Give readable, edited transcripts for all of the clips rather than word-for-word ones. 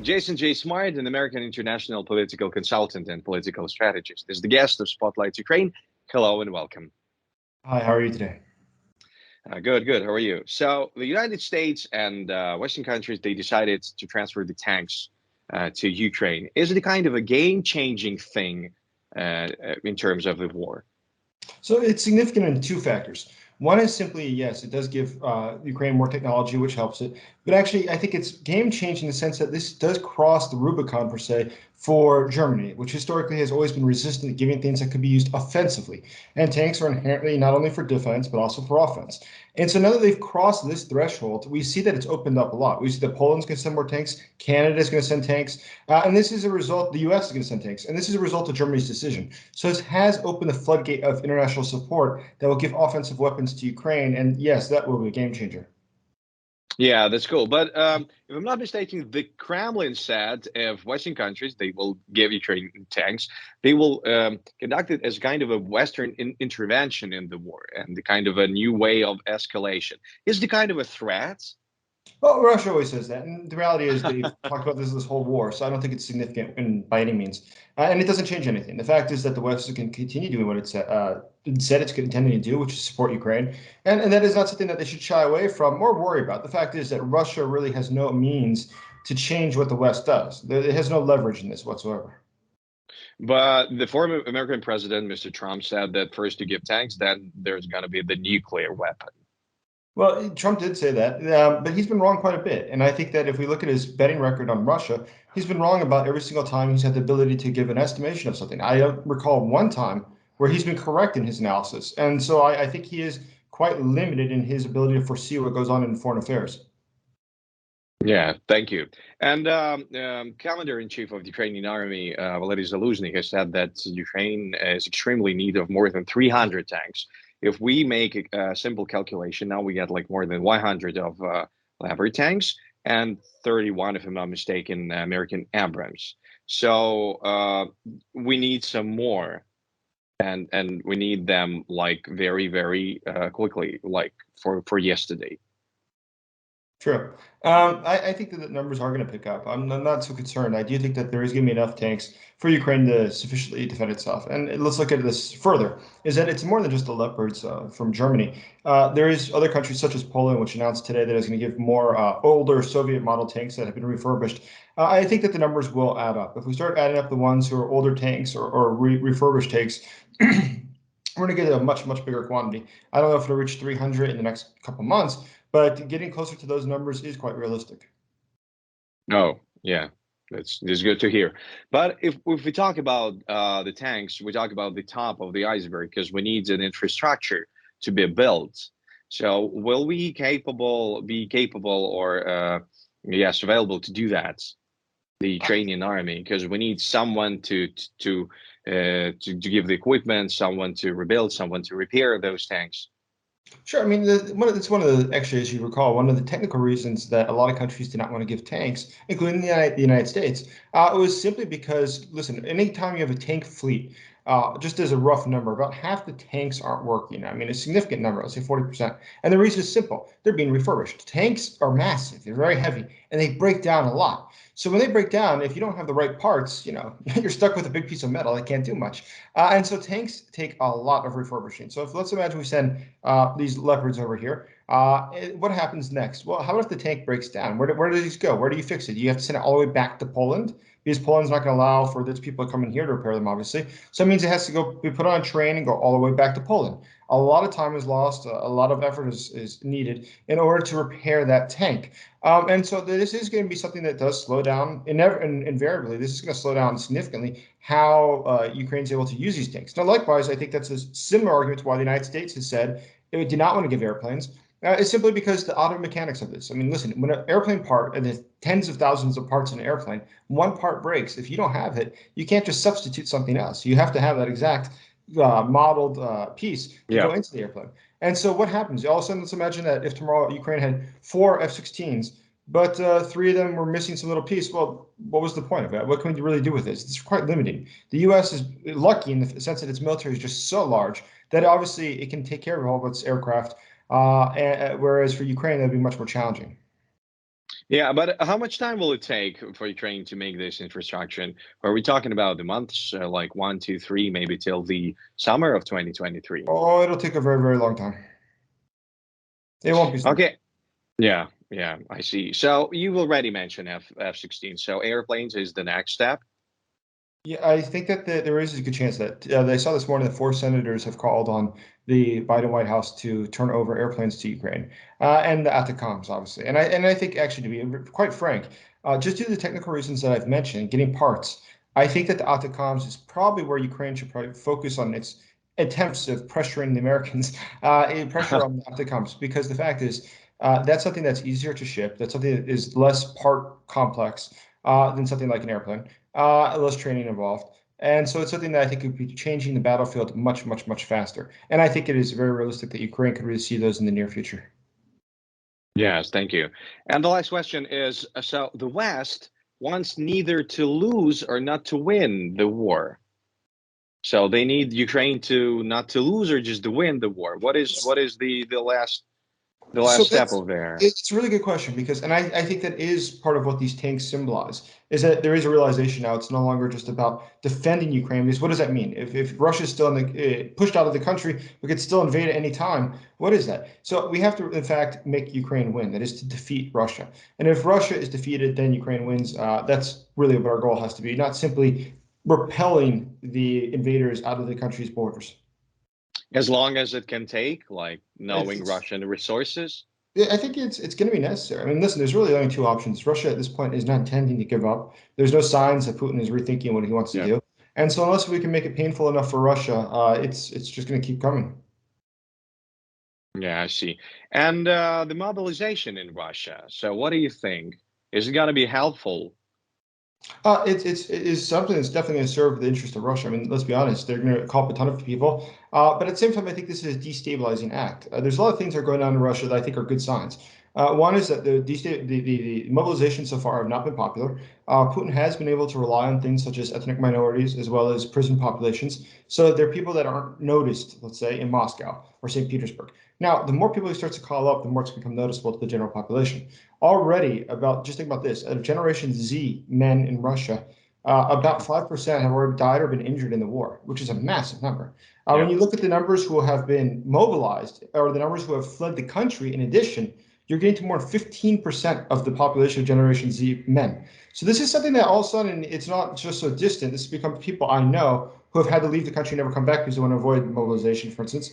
Jason J. Smart, an American international political consultant and political strategist, is the guest of Spotlight Ukraine. Hello and welcome. Hi, how are you today? Good, good. How are you? So the United States and Western countries, they decided to transfer the tanks to Ukraine. Is it a kind of a game-changing thing in terms of the war? So it's significant in two factors. One is simply, yes, it does give Ukraine more technology, which helps it. But actually, I think it's game changing in the sense that this does cross the Rubicon, per se, for Germany, which historically has always been resistant to giving things that could be used offensively. And tanks are inherently not only for defense, but also for offense. And so now that they've crossed this threshold, we see that it's opened up a lot. We see that Poland's going to send more tanks, Canada is going to send tanks, and this is a result, the US is going to send tanks, and this is a result of Germany's decision. So it has opened the floodgate of international support that will give offensive weapons to Ukraine, and yes, that will be a game changer. Yeah, that's cool. But if I'm not mistaken, the Kremlin said if Western countries they will give Ukraine tanks, they will conduct it as kind of a Western intervention in the war and the kind of a new way of escalation. Is the kind of a threat? Well, Russia always says that, and the reality is they've talked about this whole war, so I don't think it's significant by any means, and it doesn't change anything. The fact is that the West can continue doing what it said it's intending to do, which is support Ukraine, and that is not something that they should shy away from or worry about. The fact is that Russia really has no means to change what the West does. It has no leverage in this whatsoever. But the former American president, Mr. Trump, said that first you give tanks, then there's going to be the nuclear weapon. Well, Trump did say that, but he's been wrong quite a bit. And I think that if we look at his betting record on Russia, he's been wrong about every single time he's had the ability to give an estimation of something. I don't recall one time where he's been correct in his analysis. And so I think he is quite limited in his ability to foresee what goes on in foreign affairs. Yeah, thank you. And Commander-in-Chief of the Ukrainian Army, Valery Zaluzhny, has said that Ukraine is extremely in need of more than 300 tanks. If we make a simple calculation, now we get like more than 100 of Leopard tanks and 31, if I'm not mistaken, American Abrams. So we need some more, and we need them like very quickly, like for yesterday. True. I think that the numbers are going to pick up. I'm not so concerned. I do think that there is going to be enough tanks for Ukraine to sufficiently defend itself. And let's look at this further, is that it's more than just the Leopards from Germany. There is other countries such as Poland, which announced today that it's going to give more older Soviet model tanks that have been refurbished. I think that the numbers will add up. If we start adding up the ones who are older tanks or refurbished tanks, we're going to get a much bigger quantity. I don't know if it'll reach 300 in the next couple months, but getting closer to those numbers is quite realistic. Oh, yeah, that's good to hear. But if we talk about the tanks, we talk about the top of the iceberg because we need an infrastructure to be built. So will we be capable or yes, available to do that? The Ukrainian army, because we need someone to give the equipment, someone to rebuild, someone to repair those tanks. Sure. I mean, it's one of the, actually, as you recall, one of the technical reasons that a lot of countries did not want to give tanks, including the United States, it was simply because, listen, anytime you have a tank fleet, just as a rough number, about half the tanks aren't working. I mean, a significant number, let's say 40%. And the reason is simple. They're being refurbished. Tanks are massive. They're very heavy, and they break down a lot. So when they break down, if you don't have the right parts, you're stuck with a big piece of metal that can't do much. And so tanks take a lot of refurbishing. So if let's imagine we send these Leopards over here, what happens next? Well, how about if the tank breaks down? Where do these go? Where do you fix it? Do you have to send it all the way back to Poland? Because Poland's not going to allow for those people to come in here to repair them, obviously. So it means it has to go be put on a train and go all the way back to Poland. A lot of time is lost. A lot of effort is needed in order to repair that tank. And so this is going to be something that does slow down, invariably, this is going to slow down significantly how Ukraine's able to use these tanks. Now, likewise, I think that's a similar argument to why the United States has said it did not want to give airplanes. It's simply because the auto mechanics of this. I mean, listen, when an airplane part, and there's tens of thousands of parts in an airplane, one part breaks. If you don't have it, you can't just substitute something else. You have to have that exact modeled piece to Yeah. go into the airplane. And so what happens? All of a sudden, let's imagine that if tomorrow Ukraine had 4 F-16s, but 3 of them were missing some little piece. Well, what was the point of that? What can we really do with this? It's quite limiting. The U.S. is lucky in the sense that its military is just so large that obviously it can take care of all of its aircraft, whereas for Ukraine, that would be much more challenging. Yeah, but how much time will it take for Ukraine to make this infrastructure? Are we talking about the months, like 1, 2, 3, maybe till the summer of 2023? Oh, it'll take a very, very long time. It won't be soon. Okay. Yeah, yeah, I see. So you've already mentioned F-16. So airplanes is the next step. Yeah, I think that there is a good chance that I saw this morning that four senators have called on the Biden White House to turn over airplanes to Ukraine, and the ATACMS, obviously. And I think actually, to be quite frank, just due to the technical reasons that I've mentioned, getting parts, I think that the ATACMS is probably where Ukraine should probably focus on its attempts of pressuring the Americans, pressure on the ATACMS, because the fact is that's something that's easier to ship. That's something that is less part complex than something like an airplane, less training involved. And so it's something that I think could be changing the battlefield much, much, much faster. And I think it is very realistic that Ukraine could really see those in the near future. Yes, thank you. And the last question is, so the West wants neither to lose or not to win the war. So they need Ukraine to not to lose or just to win the war. What is the last So step that's over there? it's a really good question because, and I think that is part of what these tanks symbolize, is that there is a realization now it's no longer just about defending Ukraine. Because what does that mean? If Russia's still in pushed out of the country, we could still invade at any time. What is that? So we have to, in fact, make Ukraine win. That is to defeat Russia. And if Russia is defeated, then Ukraine wins. That's really what our goal has to be, not simply repelling the invaders out of the country's borders. As long as it can take, like It's, knowing it's Russian resources. Yeah, I think it's going to be necessary. I mean, listen, there's really only two options. Russia at this point is not intending to give up. There's no signs that Putin is rethinking what he wants to Yeah. do. And so unless we can make it painful enough for Russia, it's just going to keep coming. Yeah, I see. And the mobilization in Russia. So what do you think? Is it going to be helpful? It is something that's definitely going to serve the interest of Russia. I mean, let's be honest, they're going to call up a ton of people. But at the same time, I think this is a destabilizing act. There's a lot of things that are going on in Russia that I think are good signs. One is that the mobilization so far have not been popular. Putin has been able to rely on things such as ethnic minorities as well as prison populations. So there are people that aren't noticed, let's say, in Moscow or St. Petersburg. Now, the more people he starts to call up, the more it's become noticeable to the general population. Already, just think about this, out of Generation Z men in Russia, about 5% have already died or been injured in the war, which is a massive number. Yeah. When you look at the numbers who have been mobilized or the numbers who have fled the country, in addition, you're getting to more than 15% of the population of Generation Z men. So this is something that all of a sudden it's not just so distant. This has become people I know who have had to leave the country and never come back because they want to avoid mobilization, for instance.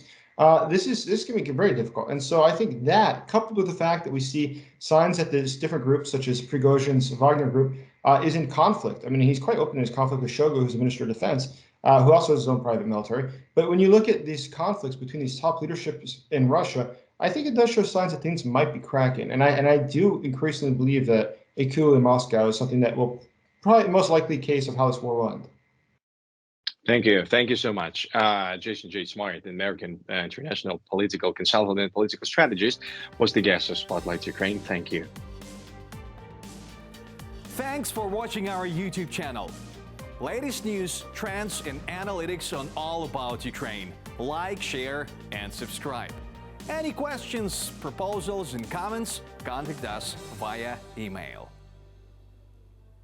This can make it very difficult. And so I think that, coupled with the fact that we see signs that there's different groups, such as Prigozhin's Wagner group, is in conflict. I mean, he's quite open in his conflict with Shoigu, who's the Minister of Defense, who also has his own private military. But when you look at these conflicts between these top leaderships in Russia, I think it does show signs that things might be cracking. And I do increasingly believe that a coup in Moscow is something that will probably most likely case of how this war will end. Thank you. Thank you so much. Jason J. Smart, an American international political consultant and political strategist, was the guest of Spotlight Ukraine. Thank you. Thanks for watching our YouTube channel. Latest news, trends, and analytics on all about Ukraine. Like, share, and subscribe. Any questions, proposals, and comments, contact us via email.